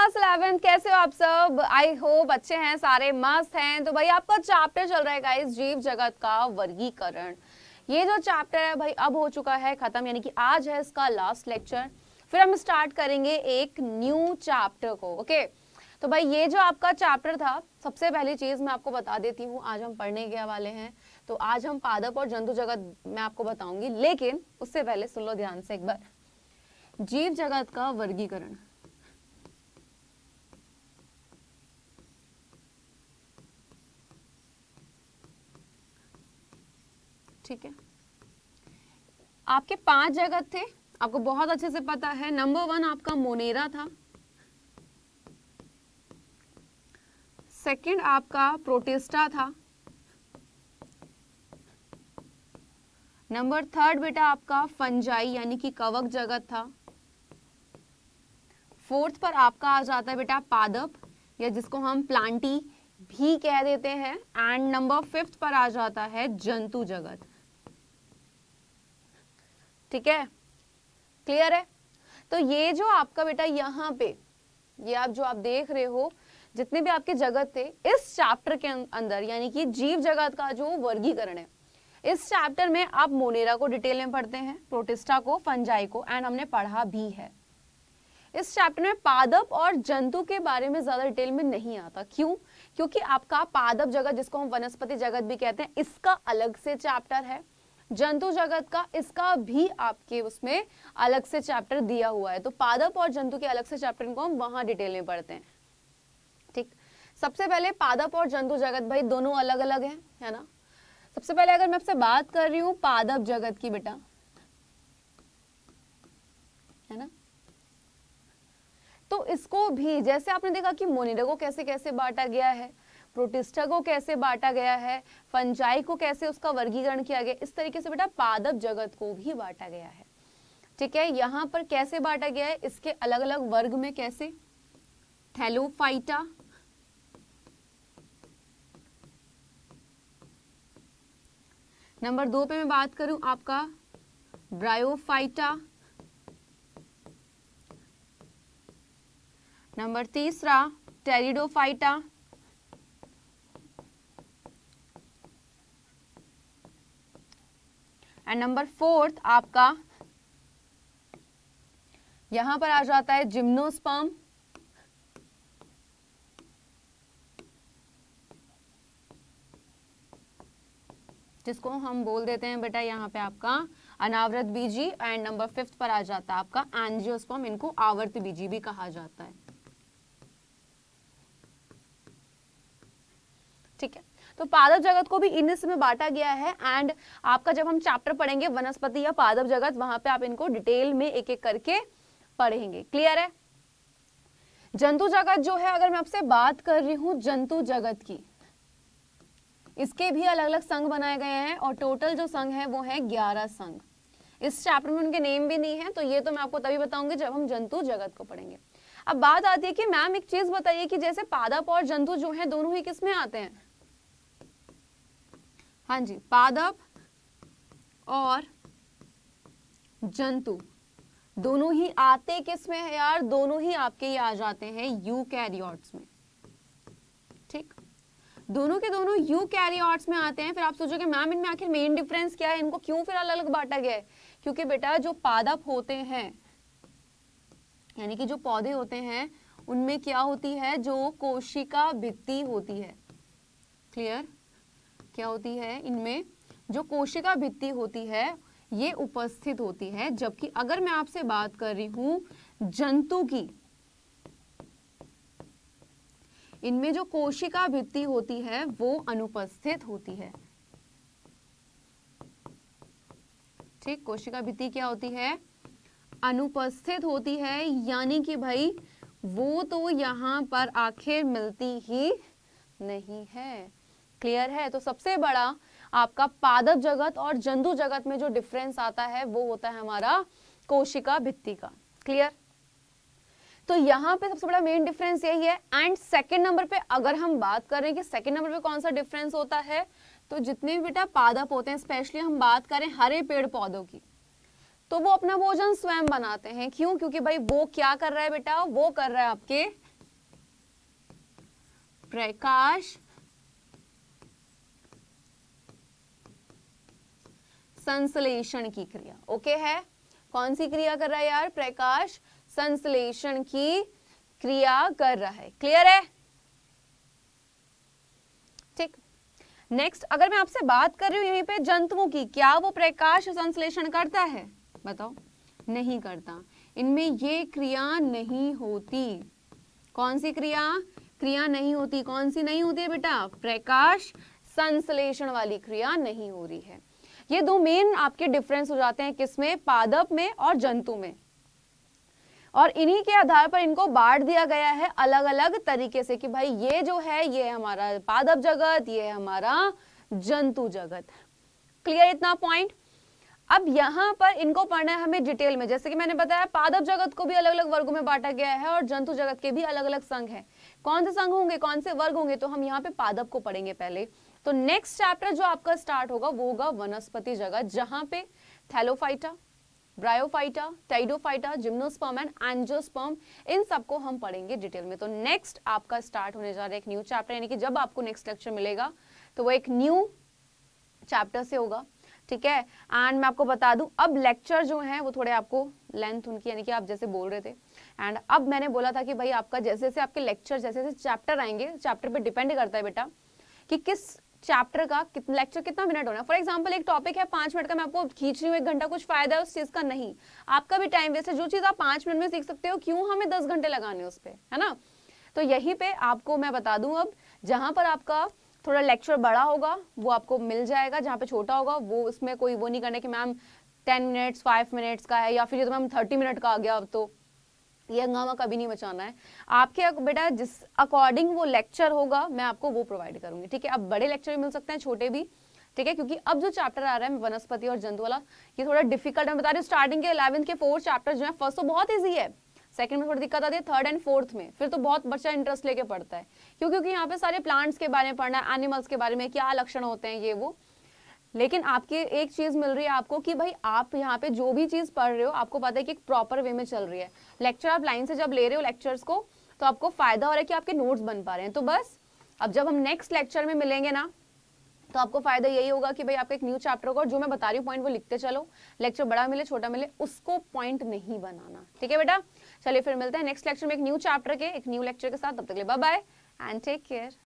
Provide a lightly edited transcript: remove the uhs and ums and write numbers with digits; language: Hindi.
क्लास 11 कैसे हो आप सब? आई होप अच्छे हैं, सारे मस्त हैं। तो भाई आपका चैप्टर चल रहा है गाइस, जीव जगत का वर्गीकरण। ये जो चैप्टर है भाई अब हो चुका है खत्म, यानी कि आज है इसका लास्ट लेक्चर। फिर हम स्टार्ट करेंगे एक न्यू चैप्टर को। ओके, तो भाई ये जो आपका चैप्टर था, सबसे पहली चीज मैं आपको बता देती हूँ आज हम पढ़ने के वाले हैं। तो आज हम पादप और जंतु जगत मैं आपको बताऊंगी, लेकिन उससे पहले सुन लो ध्यान से एक बार। जीव जगत का वर्गीकरण, ठीक है। आपके 5 जगत थे, आपको बहुत अच्छे से पता है। नंबर 1 आपका मोनेरा था, सेकंड आपका प्रोटिस्टा था, नंबर 3 बेटा आपका फंजाई यानी कि कवक जगत था, 4th पर आपका आ जाता है बेटा पादप या जिसको हम प्लांटी भी कह देते हैं, एंड नंबर 5th पर आ जाता है जंतु जगत। ठीक है, क्लियर है? तो ये जो आपका बेटा यहाँ पे ये आप जो आप देख रहे हो, जितने भी आपके जगत थे इस चैप्टर के अंदर, यानी कि जीव जगत का जो वर्गीकरण है, इस चैप्टर में आप मोनेरा को डिटेल में पढ़ते हैं, प्रोटिस्टा को, फंजाई को, एंड हमने पढ़ा भी है। इस चैप्टर में पादप और जंतु के बारे में ज्यादा डिटेल में नहीं आता। क्यों? क्योंकि आपका पादप जगत, जिसको हम वनस्पति जगत भी कहते हैं, इसका अलग से चैप्टर है। जंतु जगत का, इसका भी आपके उसमें अलग से चैप्टर दिया हुआ है। तो पादप और जंतु के अलग से चैप्टर को हम वहां डिटेल में पढ़ते हैं। ठीक, सबसे पहले पादप और जंतु जगत भाई दोनों अलग अलग है ना। सबसे पहले अगर मैं आपसे बात कर रही हूं पादप जगत की बेटा, है ना, तो इसको भी जैसे आपने देखा कि मोनेरा को कैसे कैसे बांटा गया है, प्रोटिस्टा को कैसे बांटा गया है, फंजाई को कैसे उसका वर्गीकरण किया गया, इस तरीके से बेटा पादप जगत को भी बांटा गया है। ठीक है, यहाँ पर कैसे बांटा गया है, इसके अलग अलग वर्ग में कैसे, थैलोफाइटा, नंबर 2 पे मैं बात करूं आपका bryophyta, number 3 pteridophyta, and number 4 आपका यहां पर आ जाता है जिम्नोस्पर्म, जिसको हम बोल देते हैं बेटा यहाँ पे आपका अनावृत बीजी, एंड नंबर 5 पर आ जाता है आपका एंजियोस्पर्म, इनको आवर्त बीजी भी कहा जाता है। ठीक है, तो पादप जगत को भी इन में बांटा गया है, एंड आपका जब हम चैप्टर पढ़ेंगे वनस्पति या पादप जगत, वहां पे आप इनको डिटेल में एक एक करके पढ़ेंगे। क्लियर है? जंतु जगत जो है, अगर मैं आपसे बात कर रही हूं जंतु जगत की, इसके भी अलग अलग संघ बनाए गए हैं, और टोटल जो संघ है वो है 11 संघ। इस चैप्टर में उनके नेम भी नहीं है, तो ये तो मैं आपको तभी बताऊंगी जब हम जंतु जगत को पढ़ेंगे। अब बात आती है कि मैम एक चीज बताइए कि जैसे पादप और जंतु जो है दोनों ही किस में आते हैं? हाँ जी, पादप और जंतु दोनों ही आते किस में है यार? दोनों ही आपके ये आ जाते हैं यूकैरियोट्स में। ठीक, दोनों के दोनों यूकैरियोट्स में आते हैं। फिर आप सोचोगे मैम इनमें आखिर मेन डिफरेंस क्या है, इनको क्यों फिर अलग अलग बांटा गया है? क्योंकि बेटा जो पादप होते हैं, यानी कि जो पौधे होते हैं, उनमें क्या होती है, जो कोशिका भित्ति होती है। क्लियर? क्या होती है? इनमें जो कोशिका भित्ति होती है ये उपस्थित होती है, जबकि अगर मैं आपसे बात कर रही हूं जंतु की, इनमें जो कोशिका भित्ति होती है वो अनुपस्थित होती है। ठीक, कोशिका भित्ति क्या होती है? अनुपस्थित होती है, यानी कि भाई वो तो यहां पर आखिर मिलती ही नहीं है। क्लियर है? तो सबसे बड़ा आपका पादप जगत और जंतु जगत में जो डिफरेंस आता है वो होता है हमारा कोशिका भित्ति का। क्लियर? तो यहाँ पे सबसे बड़ा मेन डिफरेंस यही है। एंड सेकंड नंबर पे अगर हम बात करें कि सेकंड नंबर पे कौन सा डिफरेंस होता है, तो जितने भी बेटा पादप होते हैं, स्पेशली हम बात करें हरे पेड़ पौधों की, तो वो अपना भोजन स्वयं बनाते हैं। क्यों? क्योंकि भाई वो क्या कर रहा है बेटा, वो कर रहा है आपके प्रकाश संश्लेषण की क्रिया। ओके है, कौन सी क्रिया कर रहा है यार? प्रकाश संश्लेषण की क्रिया कर रहा है। क्लियर है? ठीक। नेक्स्ट, अगर मैं आपसे बात कर रही हूं यहीं पे जंतुओं की, क्या वो प्रकाश संश्लेषण करता है? बताओ। नहीं करता, इनमें ये क्रिया नहीं होती। कौन सी क्रिया? क्रिया नहीं होती। कौन सी नहीं होती है बेटा? प्रकाश संश्लेषण वाली क्रिया नहीं हो रही है। ये दो मेन आपके डिफरेंस हो जाते हैं, किसमें? पादप में और जंतु में। और इन्हीं के आधार पर इनको बांट दिया गया है अलग अलग तरीके से कि भाई ये जो है ये हमारा पादप जगत, ये हमारा जंतु जगत। क्लियर इतना पॉइंट? अब यहां पर इनको पढ़ना है हमें डिटेल में। जैसे कि मैंने बताया, पादप जगत को भी अलग अलग वर्गों में बांटा गया है और जंतु जगत के भी अलग अलग संघ हैं। कौन से संघ होंगे, कौन से वर्ग होंगे? तो हम यहाँ पे पादप को पढ़ेंगे पहले। तो नेक्स्ट चैप्टर जो आपका स्टार्ट होगा वो होगा वनस्पति जगत, जहां पे thallophyta, bryophyta, pteridophyta, gymnosperm and angiosperm, इन सबको हम पढ़ेंगे डिटेल में। तो नेक्स्ट आपका स्टार्ट होने जा रहा है एक न्यू चैप्टर, यानी कि जब आपको नेक्स्ट लेक्चर मिलेगा तो वो एक न्यू चैप्टर से होगा। ठीक है। एंड मैं आपको बता दूं, अब लेक्चर जो है वो थोड़े आपको लेंथ उनकी, यानी कि आप जैसे बोल रहे थे, एंड अब मैंने बोला था कि भाई आपका जैसे जैसे आपके लेक्चर, जैसे जैसे चैप्टर आएंगे, चैप्टर पे डिपेंड करता है बेटा कि किस चैप्टर का लेक्चर कितना मिनट होना है। फॉर एग्जाम्पल एक टॉपिक है 5 मिनट का, मैं आपको खींच रही हूँ 1 घंटा, कुछ फायदा है उस चीज का? नहीं, आपका भी टाइम वेस्ट है। जो चीज आप 5 मिनट में सीख सकते हो, क्यों हमें 10 घंटे लगाने उस पर, है ना? तो यहीं पे आपको मैं बता दूं, अब जहां पर आपका थोड़ा लेक्चर बड़ा होगा वो आपको मिल जाएगा, जहां पे छोटा होगा वो, उसमें कोई वो नहीं करने कि मैम 10 मिनट्स 5 मिनट्स का है, या फिर ये तो मैम 30 मिनट का आ गया, अब तो ये हंगामा कभी नहीं मचाना है। आपके बेटा जिस अकॉर्डिंग वो लेक्चर होगा मैं आपको वो प्रोवाइड करूंगी। ठीक है। अब बड़े लेक्चर भी मिल सकते हैं, छोटे भी। ठीक है, क्योंकि अब जो चैप्टर आ रहा है वनस्पति और जंतु वाला, ये थोड़ा डिफिकल्ट, मैं बता रही हूँ। स्टार्टिंग के 11th के 4 चैप्टर जो है, फर्स्ट तो बहुत ईजी है, सेकंड में थोड़ी दिक्कत आती है, थर्ड एंड फोर्थ में फिर तो बहुत बच्चा इंटरेस्ट लेके पढ़ता है, क्योंकि यहाँ पे सारे प्लांट्स के बारे में पढ़ना है, एनिमल्स के बारे में, क्या लक्षण होते हैं ये वो। लेकिन आपकी एक चीज मिल रही है आपको कि भाई आप यहाँ पे जो भी चीज पढ़ रहे हो आपको पता है कि एक प्रॉपर वे में चल रही है। लेक्चर आप लाइन से जब ले रहे हो लेक्चर्स को, तो आपको फायदा हो रहा है कि आपके नोट्स बन पा रहे हैं। तो बस अब जब हम नेक्स्ट लेक्चर में मिलेंगे ना, तो आपको फायदा यही होगा कि भाई आपका एक न्यू चैप्टर होगा, और जो मैं बता रही हूँ पॉइंट वो लिखते चलो। लेक्चर बड़ा मिले छोटा मिले उसको पॉइंट नहीं बनाना। ठीक है बेटा, चलिए फिर मिलते हैं नेक्स्ट लेक्चर में एक न्यू चैप्टर के एक न्यू लेक्चर के साथ। तब तक के लिए bye bye and take care.